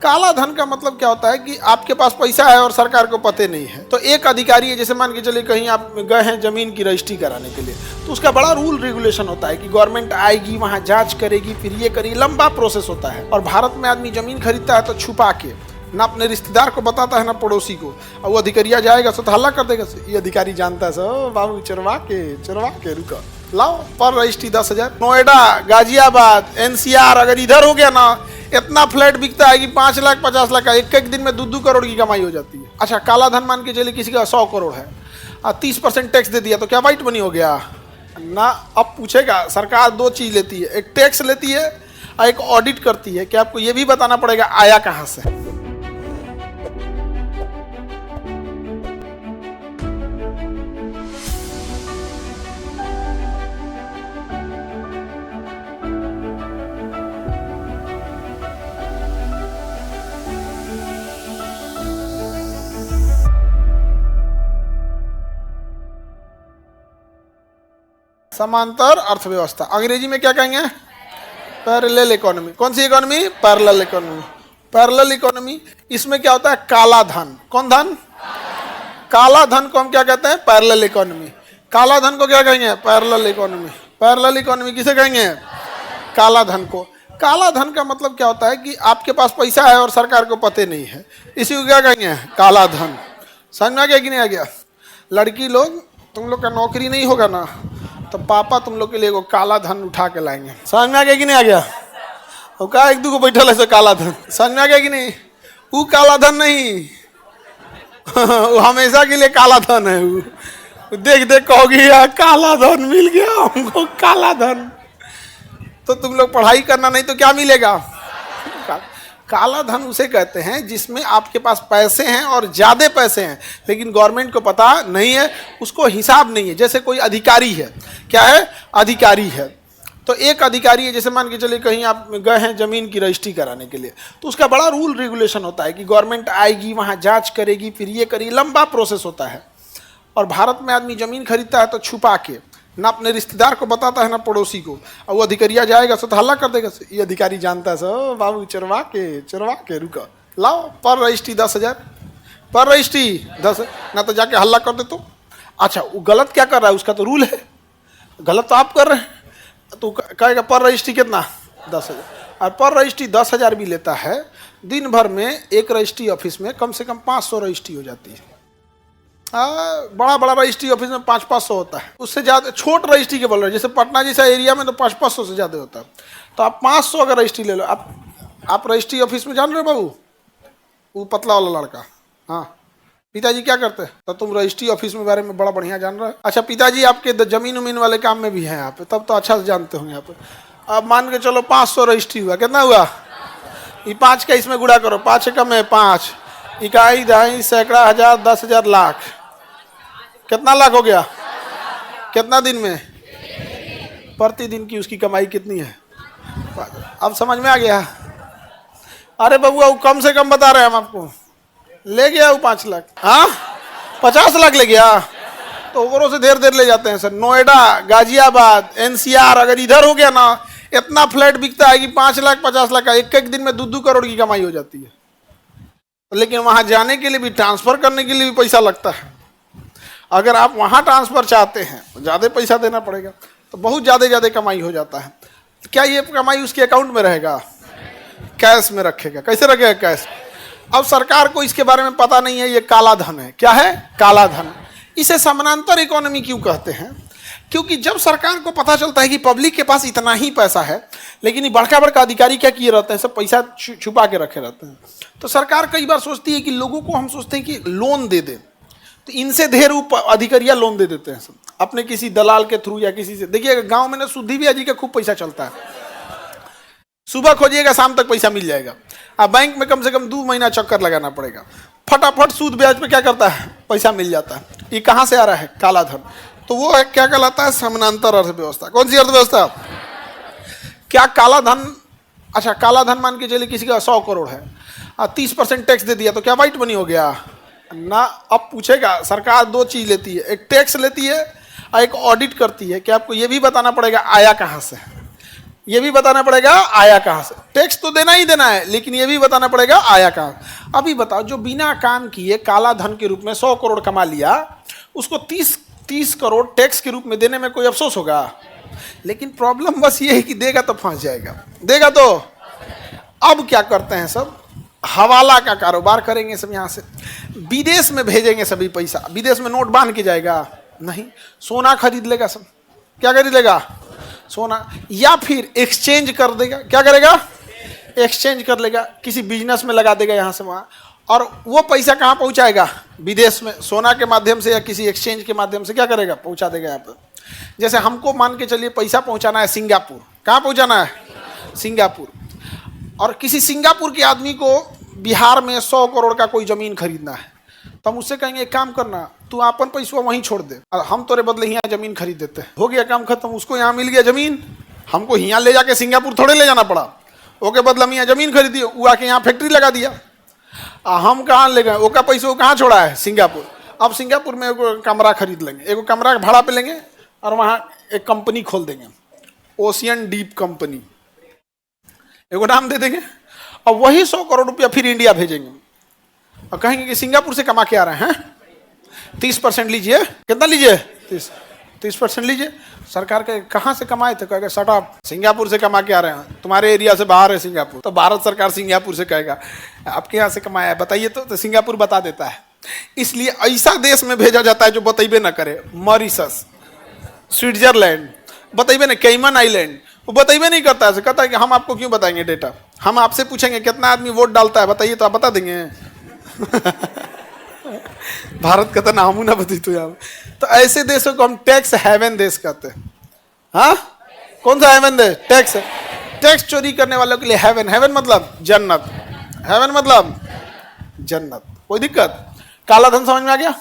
काला धन का मतलब क्या होता है कि आपके पास पैसा है और सरकार को पते नहीं है। तो एक अधिकारी है, जैसे मान के चलिए कहीं आप गए हैं जमीन की रजिस्ट्री कराने के लिए, तो उसका बड़ा रूल रेगुलेशन होता है कि गवर्नमेंट आएगी, वहां जांच करेगी, फिर ये करेगी, लंबा प्रोसेस होता है। और भारत में आदमी जमीन खरीदता है तो छुपा के, ना अपने रिश्तेदार को बताता है ना पड़ोसी को। और वो अधिकारिया जाएगा तो हल्ला कर देगा, ये अधिकारी जानता है सर, बाबू चरवा के रुका लाओ पर रजिस्ट्री 10,000। नोएडा, गाजियाबाद, NCR अगर इधर हो गया ना, इतना फ्लैट बिकता है कि 5 लाख 50 लाख का एक दिन में 2-2 करोड़ की कमाई हो जाती है। अच्छा, काला धन मान के चलिए किसी का 100 करोड़ है, 30% टैक्स दे दिया तो क्या वाइट मनी हो गया ना। अब पूछेगा, सरकार 2 चीज लेती है, एक टैक्स लेती है और एक ऑडिट करती है कि आपको ये भी बताना पड़ेगा आया कहाँ से। समांतर अर्थव्यवस्था, अंग्रेजी में क्या कहेंगे? Parallel economy. कौन सी economy? Parallel economy. Parallel economy, इसमें क्या होता है? काला धन। कौन धन? काला धन को हम क्या कहते हैं? Parallel economy. काला धन को क्या कहेंगे? Parallel economy. पैरेलल इकोनॉमी किसे कहेंगे? काला धन को। काला धन का मतलब क्या होता है कि आपके पास पैसा है और सरकार को पते नहीं है, इसी को क्या कहेंगे? काला धन। समझ में आ गया कि नहीं आ गया? लड़की लोग, तुम लोग का नौकरी नहीं होगा ना, तो पापा तुम लोग के लिए वो काला धन उठा के लाएंगे। समझ में आ गया कि नहीं आ गया? वो कहा एक दू को बैठल है काला धन। समझ में आ गया कि नहीं? वो काला धन नहीं वो हमेशा के लिए काला धन है। वो देख देख कहोगी यार काला धन मिल गया हमको, काला धन। तो तुम लोग पढ़ाई करना नहीं तो क्या मिलेगा? काला धन उसे कहते हैं जिसमें आपके पास पैसे हैं और ज्यादा पैसे हैं, लेकिन गवर्नमेंट को पता नहीं है, उसको हिसाब नहीं है। जैसे कोई अधिकारी है, क्या है? अधिकारी है। तो एक अधिकारी है, जैसे मान के चलिए कहीं आप गए हैं जमीन की रजिस्ट्री कराने के लिए, तो उसका बड़ा रूल रेगुलेशन होता है कि गवर्नमेंट आएगी, वहां जांच करेगी, फिर ये करेगी, लंबा प्रोसेस होता है। और भारत में आदमी जमीन खरीदता है तो छुपा के, ना अपने रिश्तेदार को बताता है ना पड़ोसी को। और वो अधिकारिया जाएगा तो हल्ला कर देगा, ये अधिकारी जानता है सर, बाबू चरवा के रुका लाओ पर रजिस्ट्री 10,000। पर रजिस्ट्री 10, ना तो जाके हल्ला कर दे तो। अच्छा, वो गलत क्या कर रहा है? उसका तो रूल है, गलत तो आप कर रहे हैं। तो कहेगा पर रजिस्ट्री कितना? 10,000। और पर रजिस्ट्री 10,000 भी लेता है। दिन भर में एक रजिस्ट्री ऑफिस में कम से कम 500 रजिस्ट्री हो जाती है। बड़ा बड़ा रजिस्ट्री ऑफिस में 500-500 होता है। उससे ज़्यादा छोट रजिस्ट्री के बोल रहे हैं, जैसे पटना जैसा एरिया में तो 500 से ज़्यादा होता है। तो आप 500 अगर रजिस्ट्री ले लो, आप रजिस्ट्री ऑफिस में जान रहे हो बाबू, वो पतला वाला लड़का, हाँ पिताजी क्या करते हैं? तो तुम रजिस्ट्री ऑफिस में बारे में बड़ा बढ़िया जान रहे हो। अच्छा, पिताजी आपके जमीन उमीन वाले काम में भी हैं यहाँ पे, तब तो अच्छा से जानते होंगे यहाँ पे। अब मान के चलो 500 रजिस्ट्री हुआ, कितना हुआ? ये 5 का इसमें गुणा करो, 5 कम है 5, इकाई दहाई सैकड़ा हजार 10,000 लाख, कितना लाख हो गया? कितना दिन में? प्रतिदिन की उसकी कमाई कितनी है? अब समझ में आ गया? अरे बबुआ वो कम से कम बता रहे हैं हम आपको। ले गया वो 5 लाख, हाँ 50 लाख ले गया, तो ओवरों से देर ले जाते हैं सर। नोएडा, गाजियाबाद, NCR अगर इधर हो गया ना, इतना फ्लैट बिकता है कि 5 लाख 50 लाख का एक दिन में 2-2 करोड़ की कमाई हो जाती है। लेकिन वहां जाने के लिए भी, ट्रांसफर करने के लिए भी पैसा लगता है। अगर आप वहां ट्रांसफर चाहते हैं तो ज़्यादा पैसा देना पड़ेगा, तो बहुत ज़्यादा कमाई हो जाता है। क्या ये कमाई उसके अकाउंट में रहेगा? कैश में रखेगा। कैसे रखेगा? कैश। अब सरकार को इसके बारे में पता नहीं है, ये काला धन है। क्या है? काला धन। इसे समानांतर इकोनॉमी क्यों कहते हैं? क्योंकि जब सरकार को पता चलता है कि पब्लिक के पास इतना ही पैसा है, लेकिन ये बड़का बड़का अधिकारी क्या किए रहते हैं, सब पैसा छुपा के रखे रहते हैं। तो सरकार कई बार सोचती है कि लोगों को हम सोचते हैं कि लोन दे दें, तो इनसे ढेर अधिकारिया लोन दे देते हैं सब, अपने किसी दलाल के थ्रू या किसी से। देखिएगा गांव में ना सुधी भी जी का खूब पैसा चलता है, सुबह खोजिएगा शाम तक पैसा मिल जाएगा। अब बैंक में कम से कम 2 महीना चक्कर लगाना पड़ेगा, फटाफट सूद ब्याज पे क्या करता है? पैसा मिल जाता है। ये कहाँ से आ रहा है? काला धन। तो वो है, क्या कहलाता है? समानांतर अर्थव्यवस्था। कौन सी अर्थव्यवस्था? क्या काला धन? अच्छा, काला धन मान के चलिए किसी का 100 करोड़ है, 30% टैक्स दे दिया तो क्या वाइट मनी हो गया ना। अब पूछेगा, सरकार 2 चीज लेती है, एक टैक्स लेती है और एक ऑडिट करती है कि आपको ये भी बताना पड़ेगा आया कहाँ से। ये भी बताना पड़ेगा आया कहां से। टैक्स तो देना ही देना है, लेकिन ये भी बताना पड़ेगा आया कहां। अभी बताओ, जो बिना काम किए काला धन के रूप में 100 करोड़ कमा लिया, उसको 30 करोड़ टैक्स के रूप में देने में कोई अफसोस होगा? लेकिन प्रॉब्लम बस ये है कि देगा तो फंस जाएगा, देगा तो। अब क्या करते हैं सब, हवाला का कारोबार करेंगे सब, यहां से विदेश में भेजेंगे सभी पैसा। विदेश में नोट बांध के जाएगा? नहीं, सोना खरीद लेगा सब। क्या खरीद लेगा? सोना। या फिर एक्सचेंज कर देगा। क्या करेगा? एक्सचेंज कर लेगा, किसी बिजनेस में लगा देगा यहां से वहां, और वो पैसा कहां पहुंचाएगा? विदेश में, सोना के माध्यम से या किसी एक्सचेंज के माध्यम से क्या करेगा? पहुंचा देगा यहाँ पर। जैसे हमको मान के चलिए पैसा पहुंचाना है सिंगापुर। कहां पहुंचाना है? सिंगापुर। और किसी सिंगापुर के आदमी को बिहार में 100 करोड़ का कोई जमीन खरीदना है, तो हम उससे कहेंगे एक काम करना, तू अपन पैसा वहीं छोड़ दे, हम तोरे बदले यहाँ जमीन खरीद देते हैं। हो गया काम खत्म। उसको यहाँ मिल गया जमीन, हमको यहाँ ले जाके सिंगापुर थोड़े ले जाना पड़ा। ओके बदले हम यहाँ जमीन खरीदी, वो आके यहाँ फैक्ट्री लगा दिया। हम कहाँ ले गए? ओका पैसा वो कहाँ छोड़ा है? सिंगापुर। अब सिंगापुर में एगो कमरा खरीद लेंगे, एगो कमरा भाड़ा पे लेंगे, और वहाँ एक कंपनी खोल देंगे, ओशियन डीप कंपनी, एगो नाम दे देंगे। और वही 100 करोड़ रुपया फिर इंडिया भेजेंगे और कहेंगे कि सिंगापुर से कमा के आ रहे हैं, 30% लीजिए। कितना लीजिए? 30% लीजिए। सरकार के कहाँ से कमाए थे? कहेगा शट अप, सिंगापुर से कमा के आ रहे हैं, तुम्हारे एरिया से बाहर है सिंगापुर। तो भारत सरकार सिंगापुर से कहेगा आपके यहाँ से कमाया है, बताइए तो सिंगापुर बता देता है। इसलिए ऐसा देश में भेजा जाता है जो बतेबे ना करे। मॉरिशस, स्विट्जरलैंड बतेबे ना, कैमन आइलैंड, वो बतेबे नहीं करता है। कहता है कि हम आपको क्यों बताएंगे डेटा, हम आपसे पूछेंगे कितना आदमी वोट डालता है, बताइए तो आप बता देंगे। भारत का तो नाम ना बती तो यार। तो ऐसे देशों को हम टैक्स हेवन देश कहते हैं। हाँ, कौन सा हेवन देश? टैक्स। टैक्स चोरी करने वालों के लिए हेवन। हेवन मतलब जन्नत, हेवन मतलब जन्नत। कोई दिक्कत? काला धन समझ में आ गया?